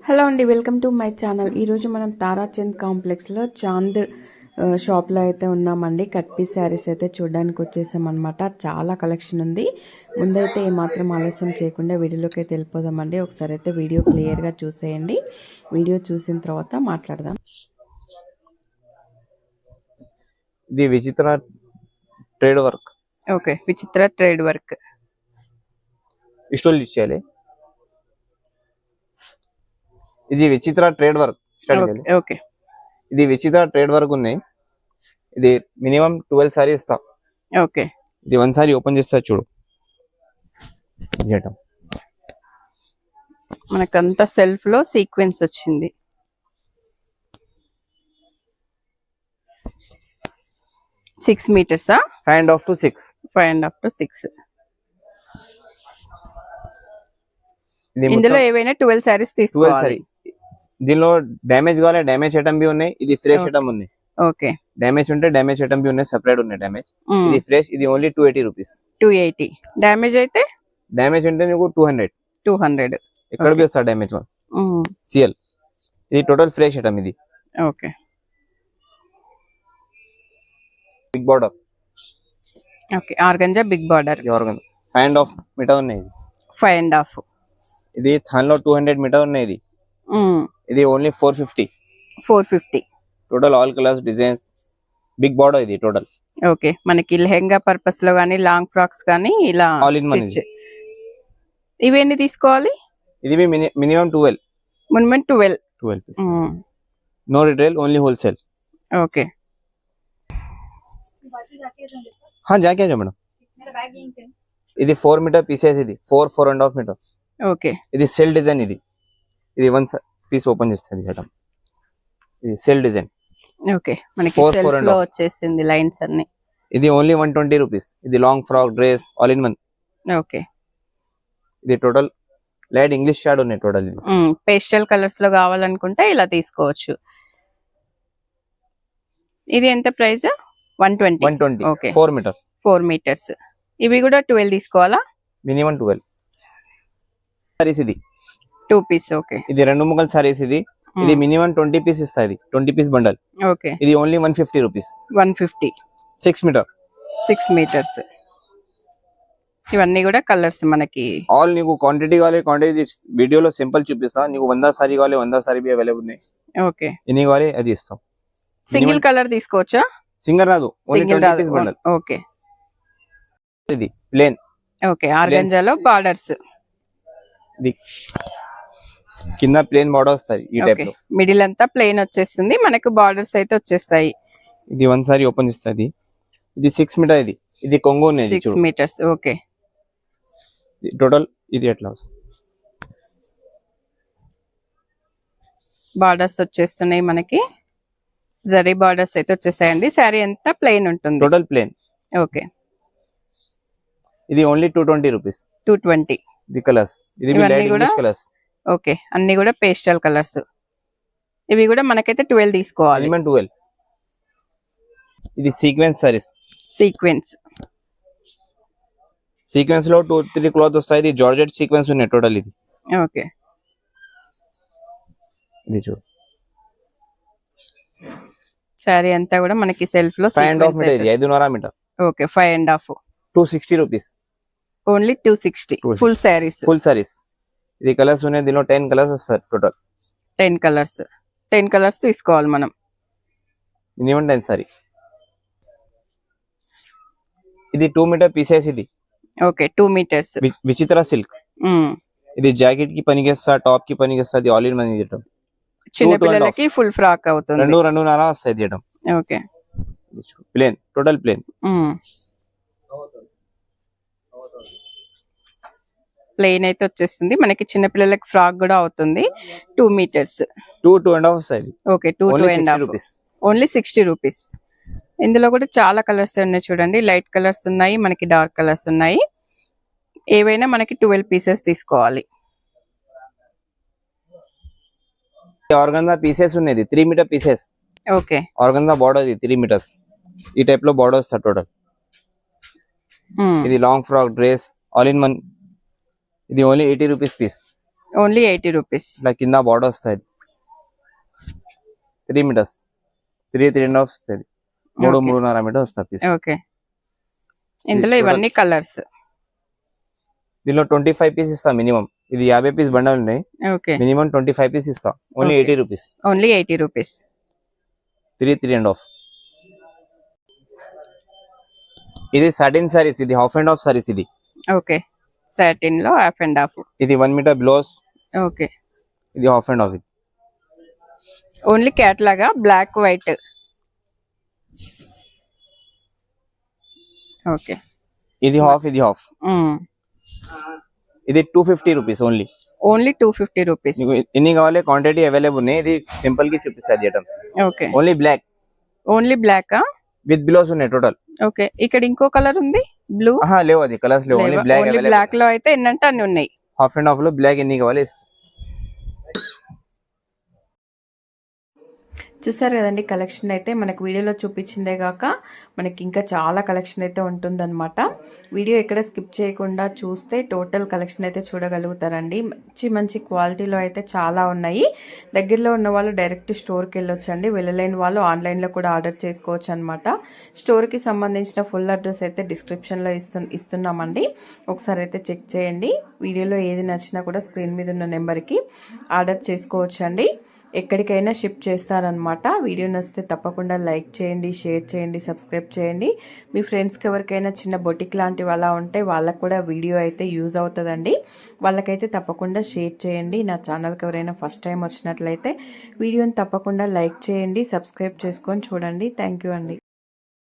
Hello అండి, welcome to my channel. ఈరోజు మనం తారాచంద్ కాంప్లెక్స్లో చాంద్ షాప్లో అయితే ఉన్నామండి. కట్ పీస్ శారీస్ అయితే చూడడానికి వచ్చేసాం అనమాట. చాలా కలెక్షన్ ఉంది. ముందైతే ఏమాత్రం ఆలస్యం చేయకుండా వీడియోలోకి అయితే వెళ్ళిపోదామండి. ఒకసారి అయితే వీడియో క్లియర్గా చూసేయండి. వీడియో చూసిన తర్వాత మాట్లాడదాం. ఇది విచిత్ర ట్రేడ్ వర్క్. ఓకే, విచిత్ర ట్రేడ్ వర్క్ ఇస్టోల్ ఇచ్చేయాలి. ఇది విచిత్ర ట్రేడ్ వర్క్ ఓకే. ఇది విచిత్ర ట్రేడ్ వర్క్ ఉన్నాయి. ఇది మినిమం 12 సారీ ఇస్తా. ఓకే, ఇది 1 సారీ ఓపెన్ చేస్తా చూడు. మనకంతా సెల్ఫ్ లో సీక్వెన్స్ వచ్చింది. 6 meters 5.5 to 6. 5.5 to 6. ఇందులో ఏవైనా 12 సారీస్ తీసుకోవాలి. దీనిలో డ్యామేజ్ కావాలి, డ్యామేజ్ ఐటమ్ బి ఉన్నాయి. ఇది ఫ్రెష్ ఐటమ్ ఉన్నాయి. ఓకే, డ్యామేజ్ ఉంటే డ్యామేజ్ ఐటమ్ బి ఉన్నాయి, సెపరేట్ ఉన్నాయి. డ్యామేజ్ ఇది ఫ్రెష్, ఇది ఓన్లీ 280 రూపీస్. 280. డ్యామేజ్ అయితే డ్యామేజ్ ఉంటే నీకు 200. ఎక్కడ బి వస్తా డ్యామేజ్ సిఎల్. ఇది టోటల్ ఫ్రెష్ ఐటమ్. ఇది okay. Big border. Okay, organza big border. 5.5 meter ఉన్నాయి. 5.5. ఇది థాన్లో 200 మీటర్ ఉన్నాయి. ఇది only 450. Total all colours designs. Big border ఇది టోటల్. ఓకే, మనకి లెహంగా పర్పస్ లో గానీ లాంగ్ ఫ్రాక్స్ గానీ ఇలా ఆల్ ఇన్ వన్. ఇవన్నీ తీసుకోవాలి. ఇది minimum 12. Minimum 12. No retail, only wholesale. Okay. हाँ जाके आ जाओ मैडम. ఇది 4 మీటర్ పీసెస్. ఇది 4.5 మీటర్. ఓకే. ఇది సెల్ డిజైన్. ఇది 1 పీస్ ఓపెన్ చేస్తుంది మేడం. ఇది సెల్ డిజైన్. ఓకే, మనకి సెల్ఫ్ లో వచ్చేసింది లైన్స్ అన్ని. ఇది ఓన్లీ 120 రూపీస్. ఇది long frock, dress all in one. Okay. ఇది టోటల్ లైట్ ఇంగ్లీష్ షాడ్ ఉన్నాయి. టోటల్ ఇది పేస్టల్ కలర్స్ లో కావాలనుకుంటే ఇలా తీసుకోవచ్చు. ఇది ఎంత ప్రైస్? 120. ఓకే. 4 మీటర్స్. ఇవి కూడా 12 తీసుకోవాలా? మినిమం 12 సారీస్. ఇది 2 పీస్. ఓకే. ఇది 2 ముక్కల సారీస్. ఇది మినిమం 20 పీస్ ఇస్తుంది. 20 పీస్ బండల్. ఓకే. ఇది ఓన్లీ 150 రూపీస్. 150. 6 మీటర్. 6 మీటర్స్. ఇవన్నీ కూడా కలర్స్ మనకి. ఆల్ నీకు క్వాంటిటీ కావాలి, క్వాంటిటీ వీడియోలో సింపుల్ చూపిస్తా. నీకు 100 సారీ కావాలి, 100 సారీ బి అవైలబుల్ ఉన్నాయి. ఓకే. ఎన్ని కావాలి అది ఇస్తాం. సింగిల్ కలర్ తీసుకోవచ్చా? సింగల్ రాదు, ఓన్లీ 20 పీస్ బండల్. ఓకే. ఇది ప్లేన్. ఓకే, ఆర్గంజాలో బార్డర్స్. ఇది కింద ప్లేన్ బార్డర్ వస్తాయి. ఈ టైప్ లో మిడిల్ అంతా ప్లేన్ వచ్చేస్తుంది. మనకు బార్డర్స్ అయితే వచ్చేస్తాయి. ఇది 1 సారీ ఓపెన్ చేస్తుంది. ఇది 6 మీటర్. ఇది కొంగు ఉంది. 6 మీటర్స్. ఓకే. టోటల్ ఇది ఎట్లా వస్తుంది? బార్డర్స్ వచ్చేస్తున్నాయి మనకి. జరీ బార్డర్స్ అయితే వచ్చేసాయండి. శారీ అంతా ప్లెయిన్ ఉంటుంది. Total plain. ఓకే. ఇది ఓన్లీ 220 రూపీస్. 220. ఇది కలర్స్. ఇది లైట్ ఇంగ్లీష్ కలర్స్. ఓకే, అన్ని కూడా పేస్టల్ కలర్స్. ఇవి కూడా మనకైతే 12 తీసుకోవాలి. మినిమం 12. ఇది సీక్వెన్స్ సారీస్. సీక్వెన్స్ లో 2-3 క్లాత్ వస్తాయి. ఇది జార్జెట్ సీక్వెన్స్ ఉన్నాయి టోటల్. ఇది ఓకే. ఇది చూడు. సారీ అంతా కూడా మనకి సెల్ఫ్ లో 5.5 మీటర్. ఇది 5.5 meter. Okay. 5.5. 260 rupees. Only 260. Full sarees. ఇది కలర్స్ ఉన్నాయి. దీనిలో 10 కలర్స్ వస్తాయి టోటల్. 10 కలర్స్. 10 కలర్స్ తీసుకోవాలి మనం. Minimum 10 sorry. ఇది 2 మీటర్ పీసెస్. ఇది ఓకే. 2 మీటర్స్. విచిత్ర సిల్క్. ఇది జాకెట్ కి పనికిస్తా, టాప్ కి పనికిస్తా. ఇది ఆల్ ఇన్ వన్. ఇది చిన్న పిల్లలకి ఫుల్ ఫ్రాక్ అవుతుంది. 2.5 వస్తాయి తీయడం. Okay. Plain, total plain. Plain అయితే వచ్చేస్తుంది మనకి. చిన్న పిల్లలకి ఫ్రాక్ కూడా అవుతుంది. 2 మీటర్స్. 2.5 వస్తాయి. ఓకే. 2.5. Only 60 rupees. ఇందులో కూడా చాలా కలర్స్ ఉన్నాయి చూడండి. లైట్ కలర్స్ ఉన్నాయి, మనకి డార్క్ కలర్స్ ఉన్నాయి. ఏవైనా మనకి 12 పీసెస్ తీసుకోవాలి. ఆర్గంజా పీసెస్ ఉన్నాయి. 3 meter pieces. Okay. Organza border. ఇది 3 మీటర్స్. ఈ టైప్ లో బార్డర్ వస్తా టోటల్. ఇది long frock, dress all in one. ఇది only 80 rupees piece. Only 80 rupees. ఇట్లా కింద బార్డర్ వస్తుంది 3 మీటర్స్ 3.5 వస్తుంది 3.5 మీటర్ వస్తుంది పీస్. ఓకే, ఇందులో ఇవన్నీ కలర్స్. దీనిలో 25 పీస్ ఇస్తా మినిమం. ఇది 50 పీస్ బండల్ ఉన్నాయి. ఓకే, మినిమం 25 పీస్ ఇస్తా. Only 80 rupees. Only 80 rupees. 3.5. ఇది సాటిన్ సారీస్. ఇది హాఫ్ అండ్ హాఫ్ సారీస్. ఇది ఓకే, సాటిన్ లో హాఫ్ అండ్ హాఫ్. ఇది 1 మీటర్ బ్లౌజ్. ఓకే, ఇది హాఫ్ అండ్ హాఫ్. ఇది ఓన్లీ క్యాట్ లాగా బ్లాక్ వైట్. ఓకే, ఇది హాఫ్, ఇది హాఫ్. ఇది 250 రూపీస్ ఓన్లీ. Only 250 rupees. ఎన్ని కావాలి క్వాంటిటీ అవైలబుల్ ఉన్నాయి. ఇది సింపుల్ కి చూపిస్తుంది item. Okay, only black. Only black with blouse ఉన్నాయి టోటల్. ఓకే, ఇక్కడ ఇంకో కలర్ ఉంది బ్లూ. లేవు, అది కలర్స్ లేవు. Only black available. బ్లాక్ లో అయితే ఎన్నంటే అన్ని ఉన్నాయి. హాఫ్ అండ్ హాఫ్ లో బ్లాక్ ఎన్ని కావాలి ఇస్తా. చూసారు కదండి, కలెక్షన్ అయితే మనకు వీడియోలో చూపించిందే కాక మనకి ఇంకా చాలా కలెక్షన్ అయితే ఉంటుందన్నమాట. వీడియో ఎక్కడ స్కిప్ చేయకుండా చూస్తే టోటల్ కలెక్షన్ అయితే చూడగలుగుతారండి. మంచి మంచి క్వాలిటీలో అయితే చాలా ఉన్నాయి. దగ్గరలో ఉన్న వాళ్ళు డైరెక్ట్ స్టోర్కి వెళ్ళొచ్చండి. వెళ్ళలేని వాళ్ళు ఆన్లైన్లో కూడా ఆర్డర్ చేసుకోవచ్చు అనమాట. స్టోర్కి సంబంధించిన ఫుల్ అడ్రస్ అయితే డిస్క్రిప్షన్లో ఇస్తున్నామండి. ఒకసారి అయితే చెక్ చేయండి. వీడియోలో ఏది నచ్చినా కూడా స్క్రీన్ మీద ఉన్న నెంబర్కి ఆర్డర్ చేసుకోవచ్చండి. ఎక్కడికైనా షిప్ చేస్తారనమాట. వీడియో నచ్చితే తప్పకుండా లైక్ చేయండి, షేర్ చేయండి, సబ్స్క్రైబ్ చేయండి. మీ ఫ్రెండ్స్కి ఎవరికైనా చిన్న బొటిక్ లాంటివి అలా ఉంటే వాళ్ళకు కూడా వీడియో అయితే యూజ్ అవుతుందండి. వాళ్ళకైతే తప్పకుండా షేర్ చేయండి. నా ఛానల్కి ఎవరైనా ఫస్ట్ టైం వచ్చినట్లయితే వీడియోని తప్పకుండా లైక్ చేయండి, సబ్స్క్రైబ్ చేసుకొని చూడండి. థ్యాంక్ యూ అండి.